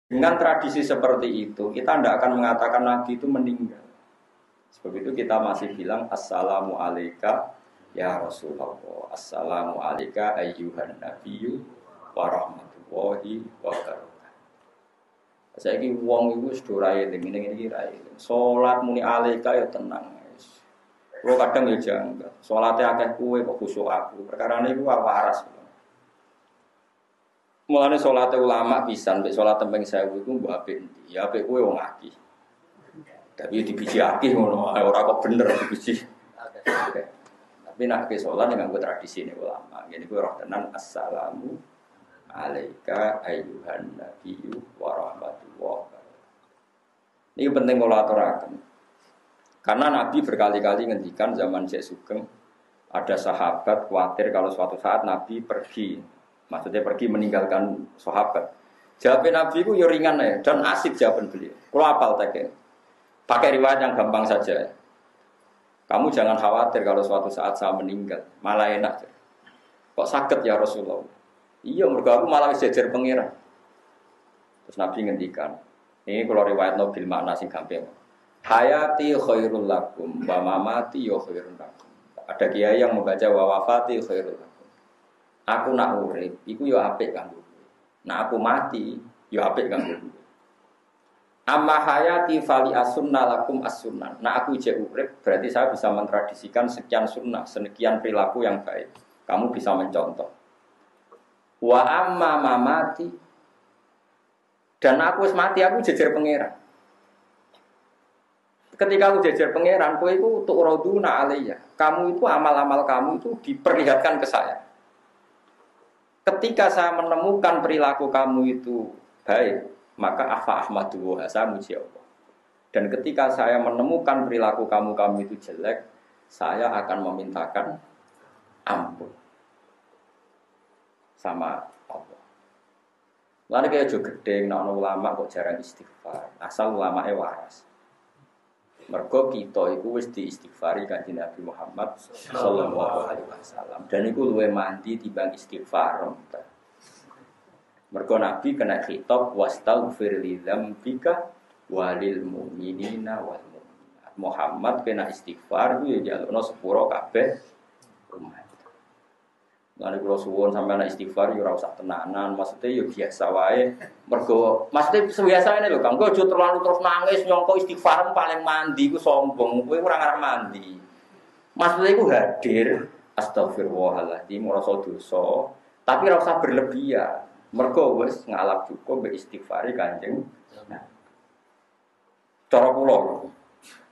Dengan tradisi seperti itu, kita tidak akan mengatakan Nabi itu meninggal. Sebab itu kita masih bilang Assalamu alayka ya Rasulullah, Assalamu alayka ayyuhan nabiyyu wa rahmatullahi wa barakatuh. Saiki wong iku wis do rae ngene iki rae. Salat muni alayka ya tenang. Kulo kadang ya janggal. Salate akeh kuwe kok khusyuk aku. Perkarane iku waras. Mulane salate ulama pisan mek salat tembeng 1000 iku mbok apik ndi? Ya apik kuwe wong akeh. Tapi dibiji akeh ngono, ora kok bener dibiji. Tapi nek ke salat nganggo tradisine ulama. Ngene kuwi roh tenan assalamu alaika ayyuhan nabiyyu wa rahmatullah. Ini penting kalau aturaken. Karena Nabi berkali-kali ngendikan zaman Syekh Sugeng ada sahabat khawatir kalau suatu saat Nabi pergi, maksudnya pergi meninggalkan sahabat. Jawaban Nabi itu ringan ya dan asik jawaban beliau. Kalau apal tak pakai riwayat yang gampang saja. Kamu jangan khawatir kalau suatu saat saya meninggal, malah enak. Kok sakit ya Rasulullah? Iya, mergo aku malah wis jejer pangeran. Terus Nabi ngendikan, ini kalau riwayat Nabil makna sing gampang. Hayati khairul lakum wa mamati ya khairul lakum. Ada kiai yang membaca wa wafati khairul lakum. Aku nak urip iku ya apik kanggo kowe. Nak aku mati ya apik kanggo kowe. Amma hayati fali as-sunnah lakum as-sunnah. Nak aku jek urip berarti saya bisa mentradisikan sekian sunnah, sekian perilaku yang baik. Kamu bisa mencontoh. Wa amma mamati dan aku wis mati aku jejer pangeran. Ketika aku jejer pangeran, kowe iku tu'raduna alayya. Kamu itu amal-amal kamu itu diperlihatkan ke saya. Ketika saya menemukan perilaku kamu itu baik, maka afa ahmadu wa saya muji Allah. Dan ketika saya menemukan perilaku kamu itu jelek, saya akan memintakan ampun sama Allah. Lalu kayak juga gede, nak ulama kok jarang istighfar. Asal ulamae waras. Mergo kita iku wis diistighfari kanjeng Nabi Muhammad sallallahu alaihi wasallam. Dan iku luwih mandi timbang istighfar. Mergo Nabi kena khitab wastaghfir li dzambika walil mu'minina wal mu'minat. Muhammad kena istighfar ku ya jalukno sepuro kabeh umat. Lan kula suwun sampeyan istighfar yo ora usah tenanan, maksudnya yo biasa wae. Mergo maksudnya biasane lho, Kang, kowe aja terlalu terus nangis nyongko istighfar paling mandi ku sombong, kowe ora ngarep mandi. Maksudnya iku hadir, astagfirullahaladzim, ora dosa, tapi ora usah berlebihan. Mergo wis ngalap cukup mbek istighfari Kanjeng. Nah. Cara kula.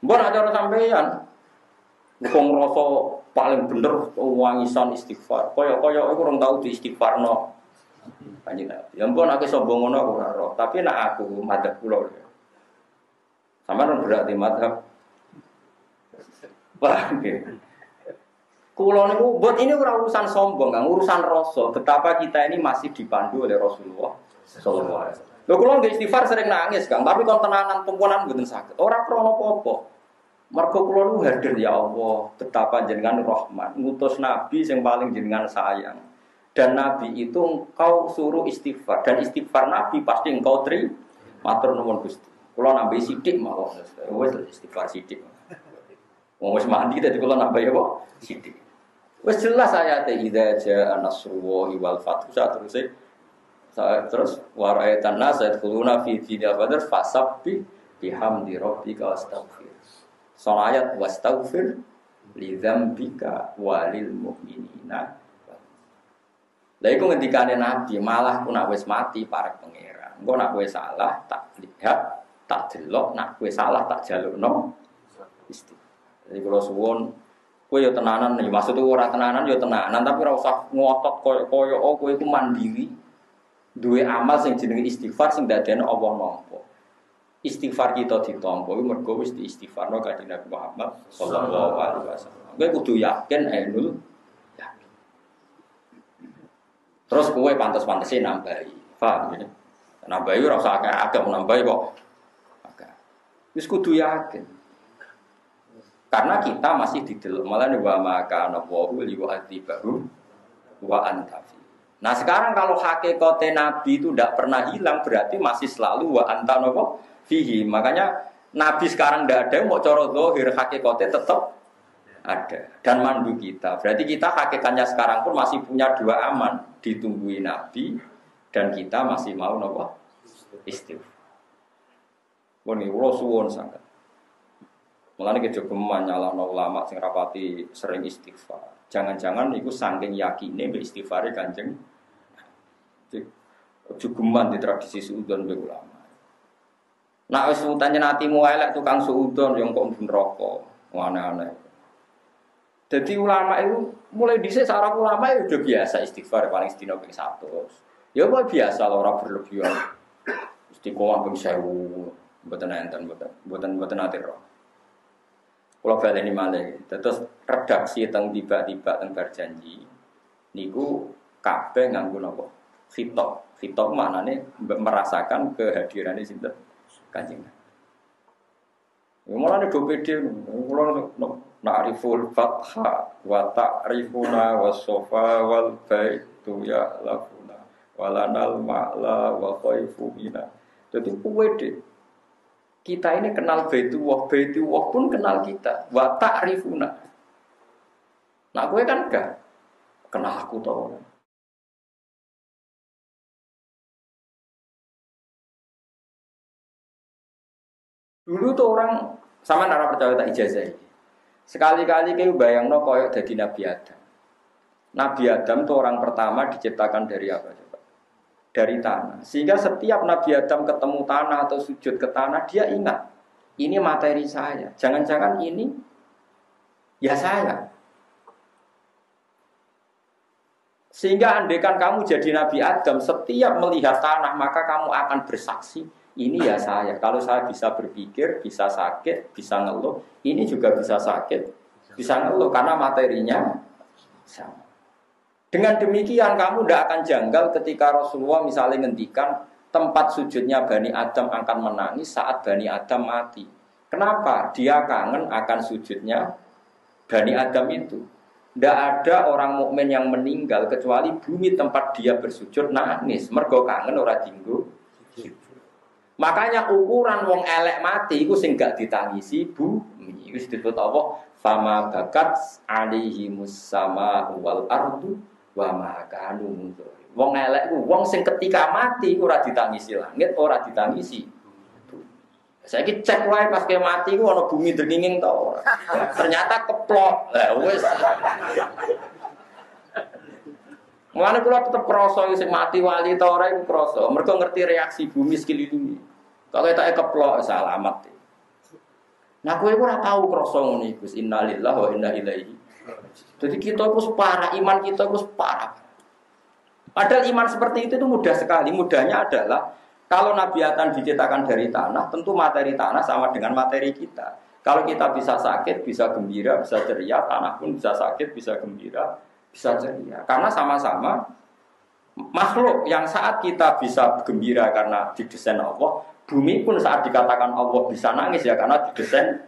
Mbok nek cara sampeyan kok ngrasa paling bener wangisan istighfar. Kaya aku ora tau di istighfarno. Kanjeng Nabi. Ya ampun aku sombong ngono aku ora roh, tapi nek aku madzhab kula. Sampeyan berarti madzhab. Wah, nggih. Kula niku buat ini ora urusan sombong, Kang, urusan rasa. Betapa kita ini masih dipandu oleh Rasulullah sallallahu alaihi wasallam. Lho kula nggih istighfar sering nangis, Kang, tapi kon tenanan pempunan mboten saged. Ora krana apa-apa. Mergo kula nu hadir ya Allah, betapa jenengan rahmat, ngutus nabi yang paling jenengan sayang. Dan nabi itu engkau suruh istighfar dan istighfar nabi pasti engkau terima. Matur nuwun Gusti. Kula nambahi sithik mawon. Wis istighfar sithik. Wong wis mandi dadi kula nambahi apa? Sithik. Wis jelas ayate idza jaa nasrullahi wal fathu terus wa ra'aitan nas yadkhuluna fi dinil badr fasabbih bihamdi rabbika wastaghfir. Soal ayat wastaghfir li dzambika walil mu'minina. Lah iku ngendikane Nabi, malah ku nak wis mati parek pangeran. Engko nak kowe salah tak lihat, tak delok, nak kowe salah tak jalukno istighfar. Jadi kula suwun kowe yo tenanan nih, maksud ora tenanan yo tenanan tapi ora usah ngotot koyo kowe iku mandiri. Duwe amal sing jenenge istighfar sing dadekno Allah nampa. Istighfar kita ditampa mergo wis diistighfarno kanjeng Nabi Muhammad sallallahu alaihi wasallam. Kowe kudu yakin ainul yakin. Terus kowe pantes-pantese nambahi. Paham ya? Nambahi ora usah akeh-akeh nambahi kok. Akeh. Wis kudu yakin. Karena kita masih didelok malah wa maka ana wa li yu'adzibahu wa anta fi. Nah sekarang kalau hakikate Nabi itu tidak pernah hilang berarti masih selalu wa anta nopo fihi. Makanya Nabi sekarang tidak ada mau coro zahir hakikate tetap ada dan mandu kita. Berarti kita hakikatnya sekarang pun masih punya dua aman, ditungguin Nabi dan kita masih mau nopo istighfar. Woni kula suwun sangat. Mulane kejogeman nyalahno ulama sing rapati sering istighfar. Jangan-jangan itu saking yakine mbek istighfare Kanjeng. Jogeman di tradisi suudon mbek ulama. Nak wis utane atimu elek tukang suudon yang kok neraka. Aneh-aneh. Jadi ulama itu mulai dhisik sarah ulama itu udah biasa istighfar paling sedina ping 100. Ya kok biasa lho ora berlebihan. Istiqomah ping 1000. Mboten enten mboten ate ro. Kalau baleni malih, terus redaksi teng tiba-tiba teng berjanji, niku kabeh nganggo napa? Khitab. Khitab maknane merasakan kehadiran sinten Kanjeng. Mulane do pede, kula na'riful fatha wa ta'rifuna was-safa wal baitu ya lafuna walanal ma'la wa khaifu mina. Dadi pede. Kita ini kenal Baitullah pun kenal kita. Wa ta'rifuna. Nah, gue kan enggak kenal aku tau. Dulu tuh orang sama nara percaya tak ijazah ini. Sekali-kali kayak bayangno koyok jadi Nabi Adam. Nabi Adam tuh orang pertama diciptakan dari apa? Dari tanah. Sehingga setiap Nabi Adam ketemu tanah atau sujud ke tanah, dia ingat, ini materi saya. Jangan-jangan ini, ya saya. Sehingga andaikan kamu jadi Nabi Adam, setiap melihat tanah, maka kamu akan bersaksi, ini ya saya. Kalau saya bisa berpikir, bisa sakit, bisa ngeluh, ini juga bisa sakit, bisa ngeluh, karena materinya sama. Dengan demikian kamu tidak akan janggal ketika Rasulullah misalnya ngendikan tempat sujudnya Bani Adam akan menangis saat Bani Adam mati. Kenapa? Dia kangen akan sujudnya Bani Adam itu. Tidak ada orang mukmin yang meninggal kecuali bumi tempat dia bersujud nangis. Mergo kangen ora dinggo. Makanya ukuran wong elek mati itu sing gak ditangisi bumi. Itu disebut Allah fama bakat alihimus sama wal ardu wa makanu mundur. Wong elek ku wong sing ketika mati ora ditangisi langit, ora ditangisi. Saiki cek wae pas ke mati ku ana bumi drenginging ta ora. Ternyata keplok. Lah wis. Mulane kula tetep krasa sing mati wali ta ora iku krasa. Mergo ngerti reaksi bumi sekelilingi. Kalau ketake keplok salamat. Nah kowe ora tau krasa ngono iku. Innalillahi wa inna ilaihi. Jadi kita itu parah, iman kita itu parah. Padahal iman seperti itu mudah sekali. Mudahnya adalah kalau Nabi Adam diciptakan dari tanah, tentu materi tanah sama dengan materi kita. Kalau kita bisa sakit, bisa gembira, bisa ceria, tanah pun bisa sakit, bisa gembira, bisa ceria. Karena sama-sama makhluk yang saat kita bisa gembira karena didesain Allah, bumi pun saat dikatakan Allah bisa nangis ya karena didesain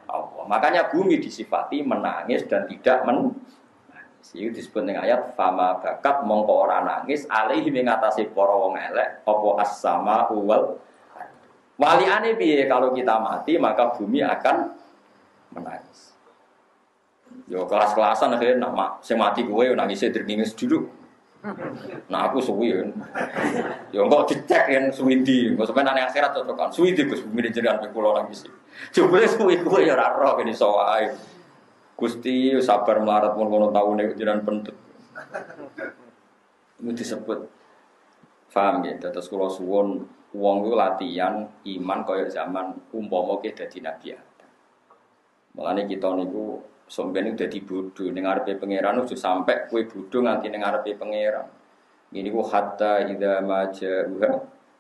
Allah. Makanya bumi disifati menangis dan tidak menangis. Itu disebut dengan ayat fama bakat mongko ora nangis alaihi mengatasi para wong elek apa as-sama wal waliane piye kalau kita mati maka bumi akan menangis. Yo kelas-kelasan akhirnya nama sing mati kowe nangis dringis dulu. Nah aku suwi ya. Yo kok dicek yen suwindi, kok sampeyan nang akhirat cocokan. Suwindi Gus bumi jenengan kula nangis. Jebule suwi kuwi ya ora roh kene iso wae. Gusti sabar melarat mun kono taune jenengan pendhet. Itu disebut paham ya, terus kula suwun wong iku latihan iman kaya zaman umpama ke dadi nabi Adam. Mulane kita niku sampeyan dadi bodho ning ngarepe pangeran ojo sampe kowe bodho nganti ning ngarepe pangeran. Ini ku hatta idza maja'uha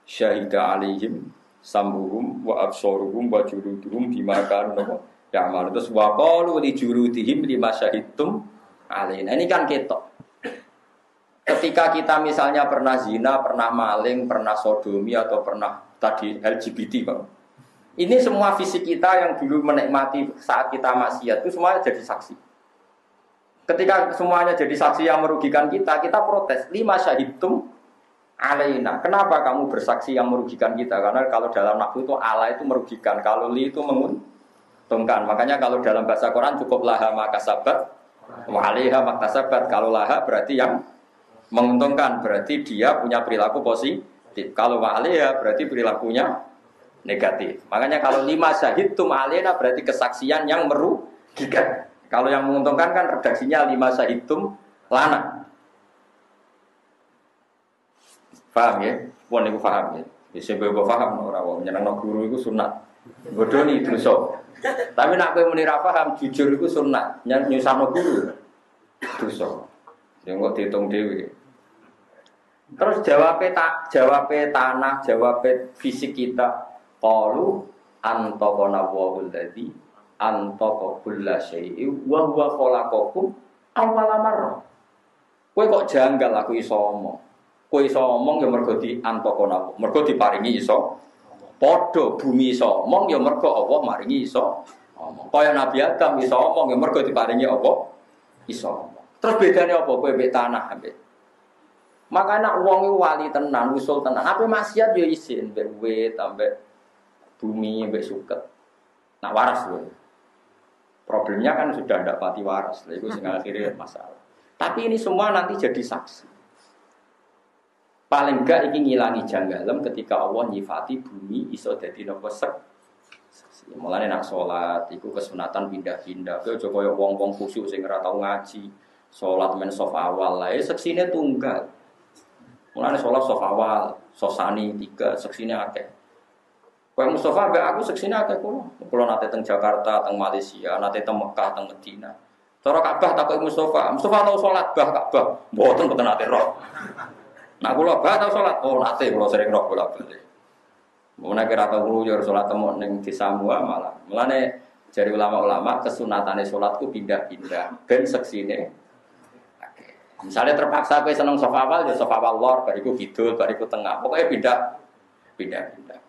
syahida alaihim sambuhum wa absaruhum wa juluduhum bima kanu ya'mal. Terus wa qalu li juludihim lima syahidtum alaina. Ini kan ketok. Ketika kita misalnya pernah zina, pernah maling, pernah sodomi atau pernah tadi LGBT Pak. Ini semua fisik kita yang dulu menikmati saat kita maksiat itu semua jadi saksi. Ketika semuanya jadi saksi yang merugikan kita, kita protes. Lima syahidtum alaina. Kenapa kamu bersaksi yang merugikan kita? Karena kalau dalam nahwu itu ala itu merugikan, kalau li itu menguntungkan. Makanya kalau dalam bahasa Quran cukup laha makasabat, wa alaiha maktasabat. Kalau laha berarti yang menguntungkan, berarti dia punya perilaku positif. Kalau wa alaiha berarti perilakunya negatif. Makanya kalau lima syahidtum alaina berarti kesaksian yang merugikan. Kalau yang menguntungkan kan redaksinya lima syahidtum lana. Paham ya? Pun niku paham ya. Bisa bebo paham ora wong nyenengno guru iku sunat. Bodoni dosa. Tapi nek kowe muni ra paham jujur iku sunat. Nyusahno guru dosa. Ya kok diitung dhewe. Terus jawabe tanah, jawabe fisik kita. Qalu antaqana wa'ul ladzi antoko kulla syai'i wa huwa khalaqakum awwala marrah. Kowe kok janggal aku iso omong. Kowe iso omong ya mergo di antoko napa. Mergo diparingi iso. Padha bumi iso omong ya mergo Allah maringi iso omong. Kaya Nabi Adam iso omong ya mergo diparingi apa? Iso omong. Terus bedane apa kowe mbek tanah ambek. Makanya wong iku wali tenan, usul tenan. Apa maksiat ya isin mbek wit ambek bumi mbek suket. Nah waras lho. Problemnya kan sudah tidak pati waras, itu sehingga akhirnya masalah. Tapi ini semua nanti jadi saksi. Paling enggak ini ngilangi janggalem ketika Allah nyifati bumi iso dadi napa saksi. Mulane nak salat iku kesunatan pindah-pindah. Kowe aja kaya wong-wong khusyuk sing ora tau ngaji, salat men saf awal lae seksine tunggal. Mulane salat saf awal, sosani 3, seksine akeh. Kaya Mustafa mbak aku seksine akeh kula nate teng Jakarta, teng Malaysia, nate teng Mekah, teng Madinah. Cara Ka'bah takoki Mustafa tau salat bah Ka'bah? Mboten nate roh. Nah kula bah tau salat, oh nate kula sering roh bolak-balik. Mun nek ora tau ngluyur salat temu ning desa mua malah. Mulane jari ulama-ulama kesunatane salatku pindah-pindah ben seksine. Misalnya terpaksa kowe seneng sofa awal ya sofa awal lor, bariku kidul, bariku tengah. Pokoknya pindah.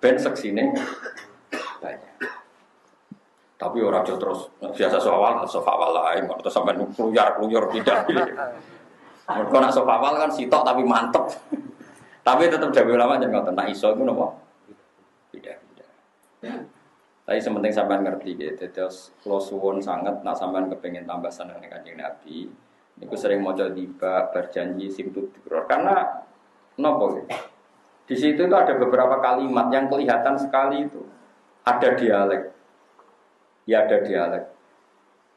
Ben seksine banyak. Tapi ora aja terus biasa sofa awal lae, terus sampean kluyur tidak. Mergo nek sofa awal kan sitok tapi mantep. Tapi tetep jago ulama jangan ngoten, nek iso iku napa? Pindah. Tapi sementing sampean ngerti gitu. Terus kula suwun sanget nek sampean kepengin tambah seneng ning Kanjeng Nabi. Niku sering maca tiba berjanji simtud karena nopo gitu. Di situ itu ada beberapa kalimat yang kelihatan sekali itu ada dialek. Ya ada dialek.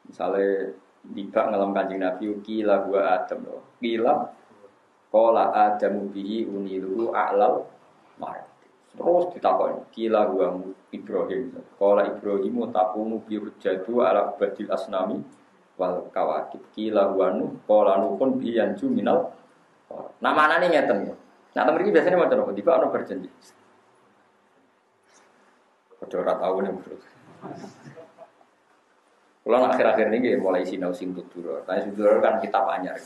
Misalnya tiba ngelam Kanjeng Nabi kila gua Adam loh. Kila qala Adamu bihi unilu a'lal mar. Terus ditakoni kila gua Ibrahim. Qala Ibrahimu taqumu bi hujjatu ala badil asnami wal kawakib kila wanu qala nukun bi yanju minal. Nah manane ngeten yo. Nah temen iki biasane maca apa? Tiba ana berjanji. Padha ora tau nek bro. Kula akhir-akhir ini mulai sinau simtud dulu. Tanya simtud kan kitab anyar.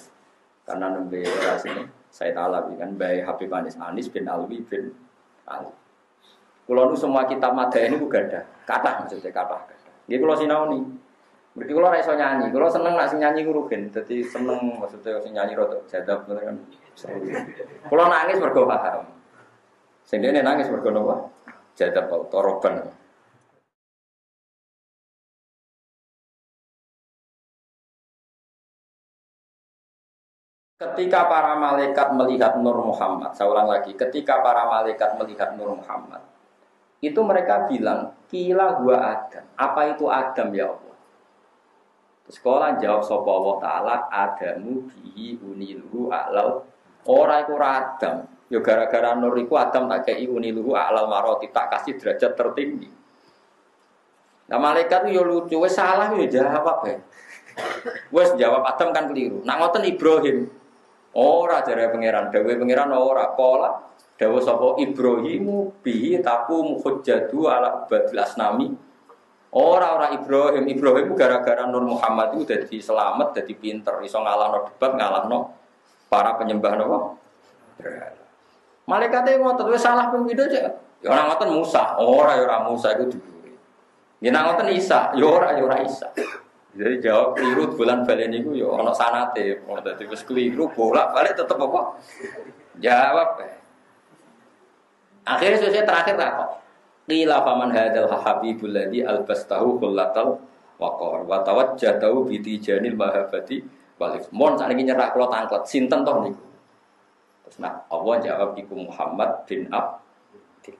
Karena nembe rasine saya taala kan bae Habib Anis bin Alwi bin Ali. Kula nu semua kitab madha ini ku gadah. Kathah maksudnya kathah. Nggih kula sinau ni. Berarti kalau raiso nyanyi, kalau seneng nak sing nyanyi ngurugen, jadi seneng maksudnya sing nyanyi rotok jadab kan seru. Kalau nangis mergo paham, sing dene nangis mergo napa? Jadab atau toroban. Ketika para malaikat melihat Nur Muhammad, saya ulang lagi, ketika para malaikat melihat Nur Muhammad, itu mereka bilang, kila gua Adam. Apa itu Adam ya Allah? Sekolah jawab sapa Allah taala Adamu bihi uniluhu a'lal. Ora iku Adam. Ya gara-gara nur iku Adam tak kei uniluhu a'lal maroti tak kasih derajat tertinggi. Nah malaikat yo lucu wis salah yo jawab ae. Wis jawab Adam kan keliru. Nak ngoten Ibrahim. Ora jare pangeran, dawuhe pangeran ora pola. Dawuh sapa Ibrahimu bihi taku hujjatu ala badil asnami. Orang Ibrahim gara-gara Nur Muhammad itu jadi selamat, jadi pinter, iso ngalahno debat, ngalahno para penyembah nopo. Malaikate ngoten wis salah ping pindho cek. Ya ora ngoten Musa, ora Musa iku diburi. Ya ngoten Isa, ya ora Isa. Jadi jawab keliru bulan balen niku yo ana sanate. Dadi wis keliru bolak-balik tetep apa? Jawab. Akhirnya selesai terakhir kok. Qila faman hadzal habibul ladzi albastahu kullatal waqar wa tawajjadahu bi tijanil mahabbati walif. Mon sakniki nyerah kula tangklet sinten toh niku. Terus nah Allah jawab iku Muhammad bin Abdil.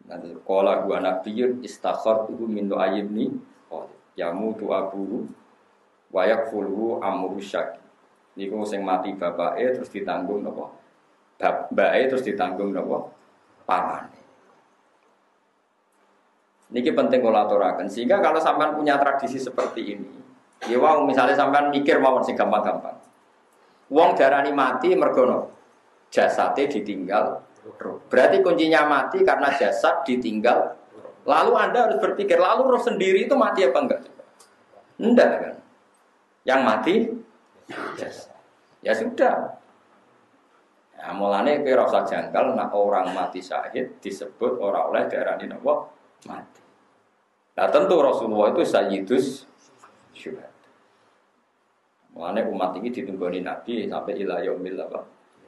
Nanti qala wa nabiyyun istakhartu min ayyibni yamutu abuhu wa yakfuluhu amru syaki. Niku sing mati bapake terus ditanggung napa? Bapake terus ditanggung napa? Pamane. Niki penting kula aturaken sehingga kalau sampean punya tradisi seperti ini, ya wau misalnya sampean mikir mawon sing gampang-gampang. Wong darani mati mergo jasate ditinggal. Berarti kuncinya mati karena jasad ditinggal. Lalu Anda harus berpikir, lalu roh sendiri itu mati apa enggak? Enggak kan? Yang mati, yes. Ya sudah. Ya, mulane kowe ora usah janggal nek orang mati syahid disebut ora oleh diarani napa mati. Nah tentu Rasulullah itu sayyidus syuhada. Mulane umat ini ditunggoni Nabi sampai ila yaumil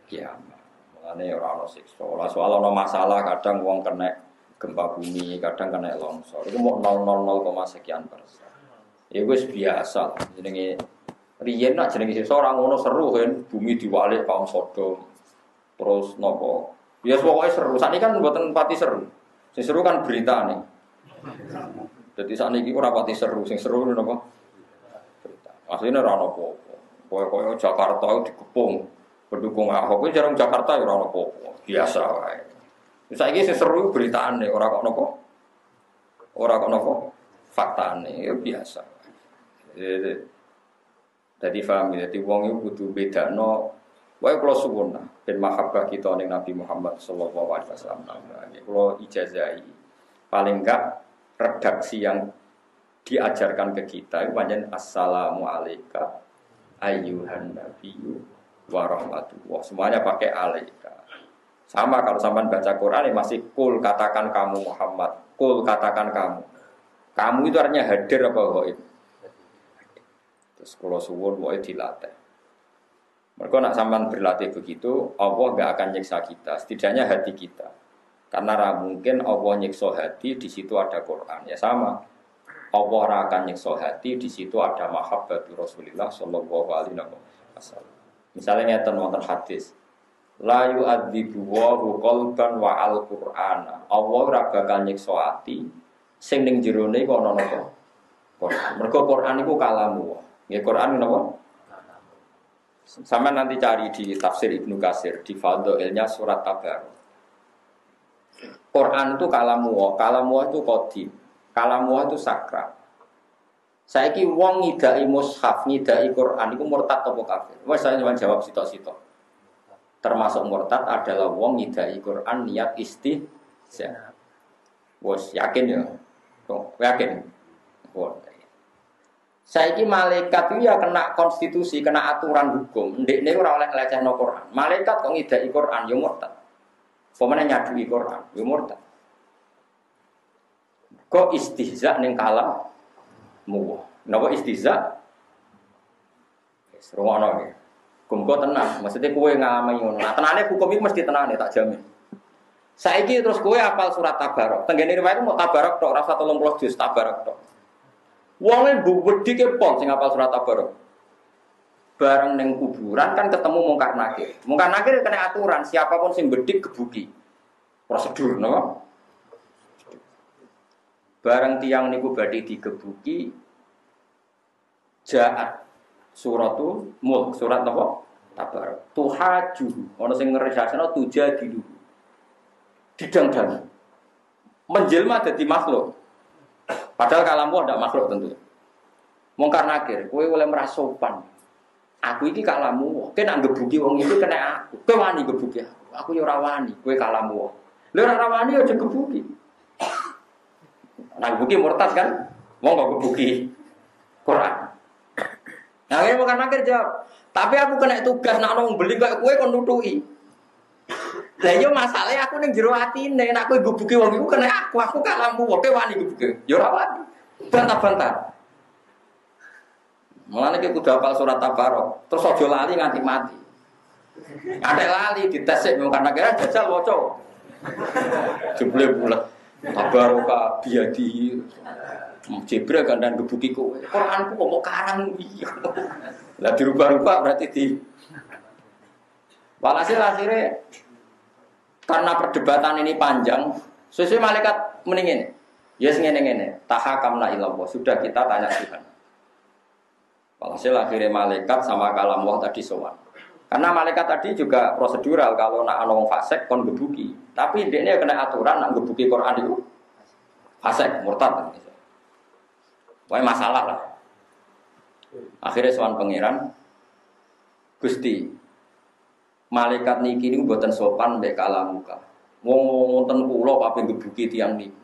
kiamat. Mulane ora ono siksa. Ora soal ono masalah kadang wong kena gempa bumi, kadang kena longsor. Itu mau 0,00 sekian persen. Ya wis biasa. Jenenge riyen nak jenenge seorang ngono seru kan, bumi diwalik kaum Sodom. Terus nopo? Ya pokoke seru. Sakniki kan mboten pati seru. Sing seru kan beritane. Dadi sakniki ora pati seru, sing seru napa? Berita. Asline ora ono apa-apa. Pokoke Jakarta dikepung pendukung Ahok. Kuwi jarang Jakarta ya ora ono apa-apa. Biasa wae. Saiki sing seru beritane ora kok napa? Ora kok napa? Faktane ya biasa. Dadi paham ya, dadi wong iku kudu bedakno wae kula suwun ben mahabbah kita ning Nabi Muhammad sallallahu alaihi wasallam. Kula ijazahi paling enggak redaksi yang diajarkan ke kita itu pancen assalamu alayka ayyuhan nabiyyu wa rahmatullah. Semuanya pakai alaika. Sama kalau sampean baca Quran ya masih kul katakan kamu Muhammad, kul katakan kamu. Kamu itu artinya hadir apa ghaib? Terus kalau suwun wae dilatih. Mereka nak sampean berlatih begitu, Allah enggak akan nyiksa kita, setidaknya hati kita. Karena mungkin Allah nyiksa hati, di situ ada Quran. Ya sama. Allah akan nyiksa hati, di situ ada mahabbatu Rasulullah sallallahu alaihi wasallam. Misalnya ngeten wonten hadis la yu'adzibu wa qalban wa al-Qur'ana. Allah ora bakal nyiksa ati sing ning jerone iku ana napa? Quran. Mergo Quran iku kalamu. Nggih Quran napa? Sama nanti cari di tafsir Ibnu Katsir di Fadhailnya surat Tabarok. Quran itu kalamu itu qadim. Kalamu itu sakral. Saiki wong ngidai mushaf, ngidai Quran iku murtad apa kafir? Wes saya jawab sitok-sitok. Termasuk murtad adalah wong ngidai Quran niat istihza. Wes yakin ya? Kok yakin? Saiki malaikat itu ya kena konstitusi, kena aturan hukum. Ndekne ora oleh nglecehno Quran. Malaikat kok ngidai Quran ya murtad. Pemene nyadui Quran ya murtad. Kok istihza ning kalam muwah. Napa istihza? Wis rumono iki. Hukum kok tenang, maksudnya kowe ngalami ngono. Nah, tenane hukum iki mesti tenane tak jamin. Saiki terus kowe apal surat Tabarok. Tenggene riwayat mau Tabarok tok, ora 30 juz Tabarok tok. Wonge wedi ke pol sing apal surat Tabarok. Bareng ning kuburan kan ketemu mungkar nakir. Mungkar nakir kena aturan, siapapun sing bedik gebuki. Prosedur napa? Bareng tiang niku badhe digebuki jaat suratul mulk surat napa Tabarok tuhaju ana sing ngresakno tujadilu didang-dang menjelma dadi makhluk padahal kalammu ndak makhluk tentu mungkar nakir kowe oleh merasopan aku iki kalammu kowe nak gebuki wong iki kena aku kowe wani gebuki aku ya ora wani kowe kalammu lha ora wani aja gebuki nang gebuki murtad kan wong kok gebuki Quran. Nah, ini bukan akhir jawab. Tapi aku kena tugas nak nong beli kok kue kon nutuki. Lah yo masalahnya aku ning jero atine nek kowe gebuki wong iku kena aku kalammu wae wani gebuki. Yo ora wani. Bantah-bantah. Mulane iki kudu hafal surat Tabarok. Terus aja lali nganti mati. Ada lali dites sik karena kira jajal waca. Jebule bulat. Tabaroka biadi. Jibril gandang gebuki kowe. Quranku kok karang iki. Lah dirubah-rubah berarti di walhasil akhirnya karena perdebatan ini panjang, sesuai malaikat mendingin. Ya ngene-ngene, tahakamna ilallah. Sudah kita tanya Tuhan. Walhasil akhirnya malaikat sama kalam Allah tadi sowan. Karena malaikat tadi juga prosedural kalau nak ana wong fasik kon gebuki. Tapi dekne kena aturan nak gebuki Quran itu fasik, murtad. Wae masalah lah. Akhirnya sowan pangeran Gusti, malaikat niki niku mboten sopan mbek kalamuka. Wong wonten kula pape gebuki tiyang niku.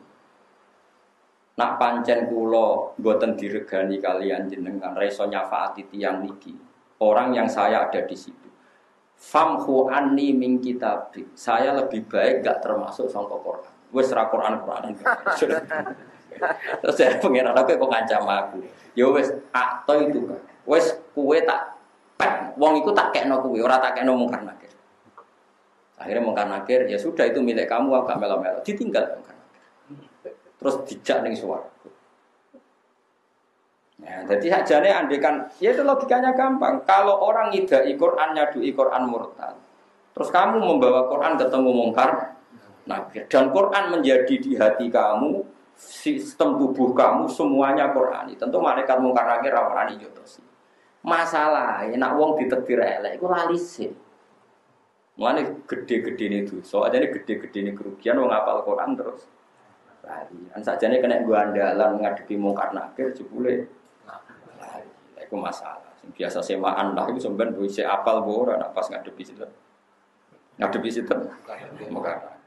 Nak pancen kula mboten diregani kalian jenengan ra iso nyafaati tiyang niki. Orang yang saya ada di situ. Famhu anni min kitabik. Saya lebih baik gak termasuk sangka Quran. Wis ra Quran-Quranan. Terus saya pengen ana kok ngancam aku. Ya wis akto itu kan. Wis kowe tak pet wong iku tak kekno kowe, ora tak kekno mungkar nakir. Akhirnya mungkar nakir, ya sudah itu milik kamu agak melo-melo. Ditinggal mungkar nakir. Terus dijak ning swarga. Nah, jadi sajane andekan, ya itu logikanya gampang. Kalau orang ngidai Quran, nyadui Quran murtad, terus kamu membawa Quran ketemu mungkar nakir, dan Quran menjadi di hati kamu, sistem tubuh kamu semuanya Qurani. Tentu malaikat mungkar nakir ora wani nyotosi. Masalah, nak wong ditakdir elek iku lali sih. Mulane gede-gede itu, soalnya ini gede-gede ini kerugian wong hafal Quran terus lali. An sajane kena gua andalan ngadepi mungkar nakir jebule lali. Iku masalah. Sing biasa semaan lah iku sampean wis apal ora nak pas ngadepi situ. Ngadepi situ mungkar.